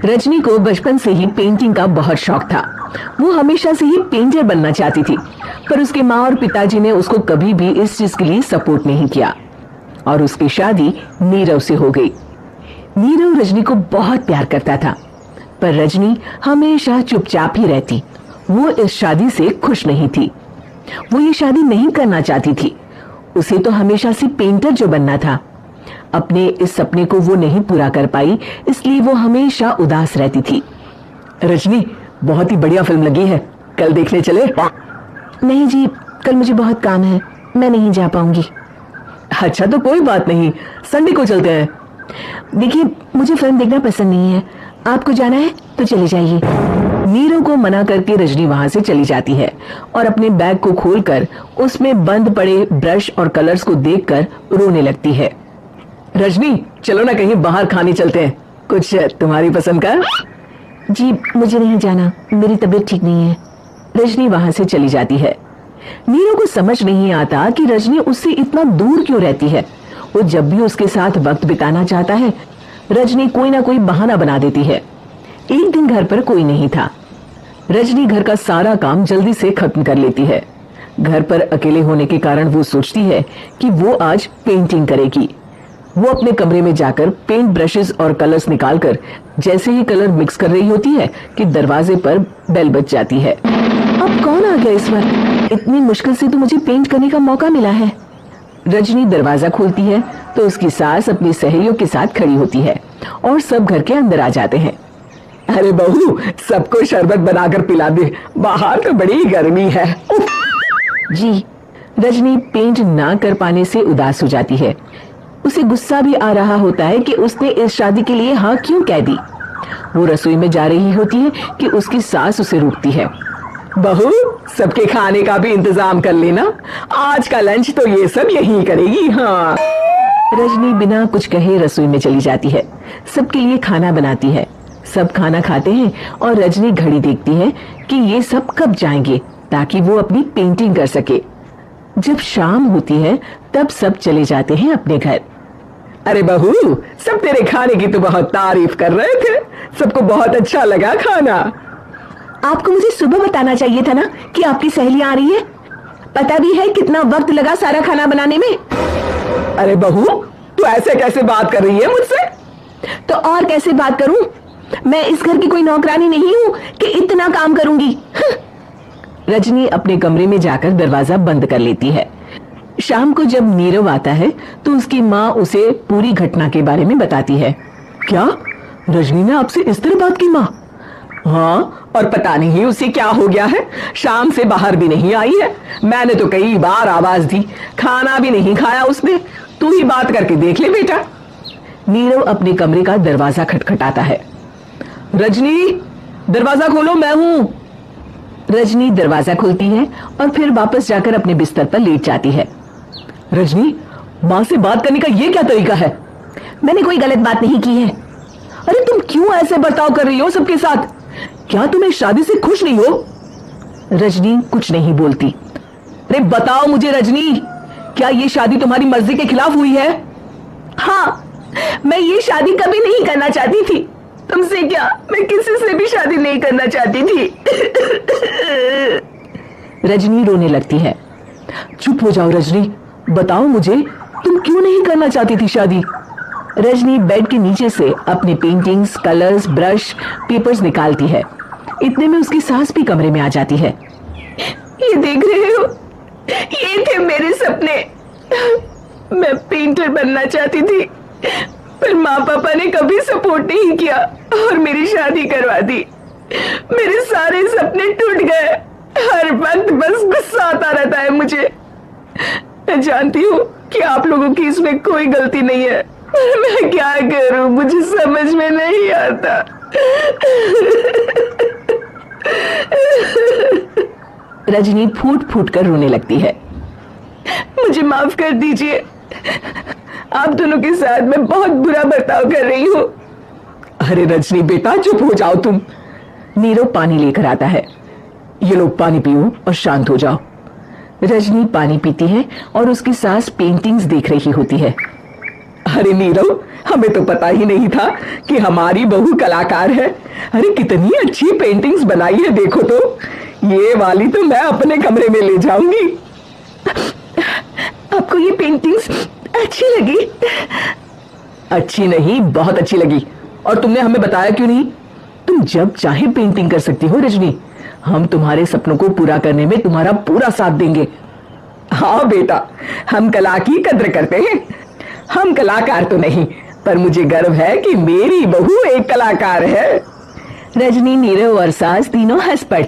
रजनी को बचपन से ही पेंटिंग का बहुत शौक था। वो हमेशा से ही पेंटर बनना चाहती थी, पर उसके माँ और पिताजी ने उसको कभी भी इस चीज के लिए सपोर्ट नहीं किया और उसकी शादी नीरव से हो गई। नीरव रजनी को बहुत प्यार करता था, पर रजनी हमेशा चुपचाप ही रहती। वो इस शादी से खुश नहीं थी। वो ये शादी नहीं करना चाहती थी। उसे तो हमेशा से पेंटर जो बनना था। अपने इस सपने को वो नहीं पूरा कर पाई, इसलिए वो हमेशा उदास रहती थी। रजनी, बहुत ही बढ़िया फिल्म लगी है, कल देखने चले? नहीं जी, कल मुझे बहुत काम है, मैं नहीं जा पाऊंगी। अच्छा तो कोई बात नहीं, संडे को चलते हैं। देखिए, मुझे फिल्म देखना पसंद नहीं है। आपको जाना है तो चले जाइए। नीरव को मना करके रजनी वहां से चली जाती है और अपने बैग को खोलकर उसमें बंद पड़े ब्रश और कलर्स को देखकर रोने लगती है। रजनी, चलो ना कहीं बाहर खाने चलते हैं, कुछ तुम्हारी पसंद का। जी, मुझे नहीं जाना, मेरी तबीयत ठीक नहीं है। रजनी वहां से चली जाती है। नीरव को समझ नहीं आता कि रजनी उससे इतना दूर क्यों रहती है। वो जब भी उसके साथ वक्त बिताना चाहता है, रजनी कोई ना कोई बहाना बना देती है। एक दिन घर पर कोई नहीं था। रजनी घर का सारा काम जल्दी से खत्म कर लेती है। घर पर अकेले होने के कारण वो सोचती है कि वो आज पेंटिंग करेगी। वो अपने कमरे में जाकर पेंट ब्रशेस और कलर्स निकालकर जैसे ही कलर मिक्स कर रही होती है कि दरवाजे पर बेल बज जाती है। अब कौन आ गया इस वक्त? इतनी मुश्किल से तो मुझे पेंट करने का मौका मिला है। रजनी दरवाजा खोलती है तो उसकी सास अपनी सहेलियों के साथ खड़ी होती है और सब घर के अंदर आ जाते हैं। अरे बहू, सबको शरबत बनाकर पिला दे, बाहर तो बड़ी गर्मी है। जी। रजनी पेंट ना कर पाने से उदास हो जाती है। उसे गुस्सा भी आ रहा होता है कि उसने इस शादी के लिए हाँ क्यों कह दी। वो रसोई में जा रही होती है कि उसकी सास उसे रोकती है। बहू, सबके खाने का भी इंतजाम कर लेना, आज का लंच तो ये सब यही करेगी। हाँ। रजनी बिना कुछ कहे रसोई में चली जाती है। सबके लिए खाना बनाती है। सब खाना खाते हैं और रजनी घड़ी देखती है कि ये सब कब जाएंगे ताकि वो अपनी पेंटिंग कर सके। जब शाम होती है तब सब चले जाते हैं अपने घर। अरे बहू, सब तेरे खाने की तो बहुत तारीफ कर रहे थे, सबको बहुत अच्छा लगा खाना। आपको मुझे सुबह बताना चाहिए था ना कि आपकी सहेलियां आ रही है। पता भी है कितना वक्त लगा सारा खाना बनाने में। अरे बहू, तू ऐसे कैसे बात कर रही है मुझसे? तो और कैसे बात करूं? मैं इस घर की कोई नौकरानी नहीं हूं कि इतना काम करूंगी। रजनी अपने कमरे में जाकर दरवाजा बंद कर लेती है। शाम को जब नीरव आता है तो उसकी माँ उसे पूरी घटना के बारे में बताती है। क्या रजनी ने आपसे इस तरह बात की माँ? हाँ, और पता नहीं उसे क्या हो गया है, शाम से बाहर भी नहीं आई है। मैंने तो कई बार आवाज दी, खाना भी नहीं खाया उसने। तू ही बात करके देख ले बेटा। नीरव अपने कमरे का दरवाजा खटखटाता है। रजनी, दरवाजा खोलो, मैं हूं। रजनी दरवाजा खोलती है और फिर वापस जाकर अपने बिस्तर पर लेट जाती है। रजनी, माँ से बात करने का ये क्या तरीका है? मैंने कोई गलत बात नहीं की है। अरे तुम क्यों ऐसे बर्ताव कर रही हो सबके साथ? क्या तुम इस शादी से खुश नहीं हो? रजनी कुछ नहीं बोलती। अरे बताओ मुझे रजनी, क्या ये शादी तुम्हारी मर्जी के खिलाफ हुई है? हाँ, मैं ये शादी कभी नहीं करना चाहती थी। तुमसे क्या, मैं किसी से भी शादी नहीं करना चाहती थी। रजनी रोने लगती है। चुप हो जाओ रजनी, बताओ मुझे, तुम क्यों नहीं करना चाहती थी शादी? रजनी बेड के नीचे से अपने पेंटिंग्स, कलर्स, ब्रश, पेपर्स निकालती है। इतने में उसकी सास भी कमरे में आ जाती है। ये देख रहे हो, ये थे मेरे सपने। मैं पेंटर बनना चाहती थी, पर माँ पापा ने कभी सपोर्ट नहीं किया और मेरी शादी करवा दी। मेरे सारे सपने टूट गए। हर वक्त बस गुस्सा आता रहता है मुझे। मैं जानती हूँ कि आप लोगों की इसमें कोई गलती नहीं है, पर मैं क्या करूं, मुझे समझ में नहीं आता। रजनी फूट फूट कर रोने लगती है। मुझे माफ कर दीजिए, आप दोनों के साथ मैं बहुत बुरा बर्ताव कर रही हूँ। अरे रजनी बेटा, चुप हो जाओ तुम। नीरव पानी लेकर आता है। ये लो पानी पियो और शांत हो जाओ। रजनी पानी पीती है और उसकी सास पेंटिंग्स देख रही होती है। अरे नीरव, हमें तो पता ही नहीं था कि हमारी बहू कलाकार है। अरे कितनी अच्छी पेंटिंग्स बनाई है, देखो तो। ये वाली तो मैं अपने कमरे में ले जाऊंगी। आपको ये पेंटिंग्स अच्छी लगी? अच्छी नहीं, बहुत अच्छी लगी। और तुमने हमें बताया क्यों नहीं? तुम जब चाहे पेंटिंग कर सकती हो रजनी। हम तुम्हारे सपनों को पूरा करने में तुम्हारा पूरा साथ देंगे। हाँ बेटा, हम कला की कद्र करते हैं। हम कलाकार तो नहीं, पर मुझे गर्व है कि मेरी बहू एक कलाकार है। रजनी, नीरव और सास तीनों हंस पड़े।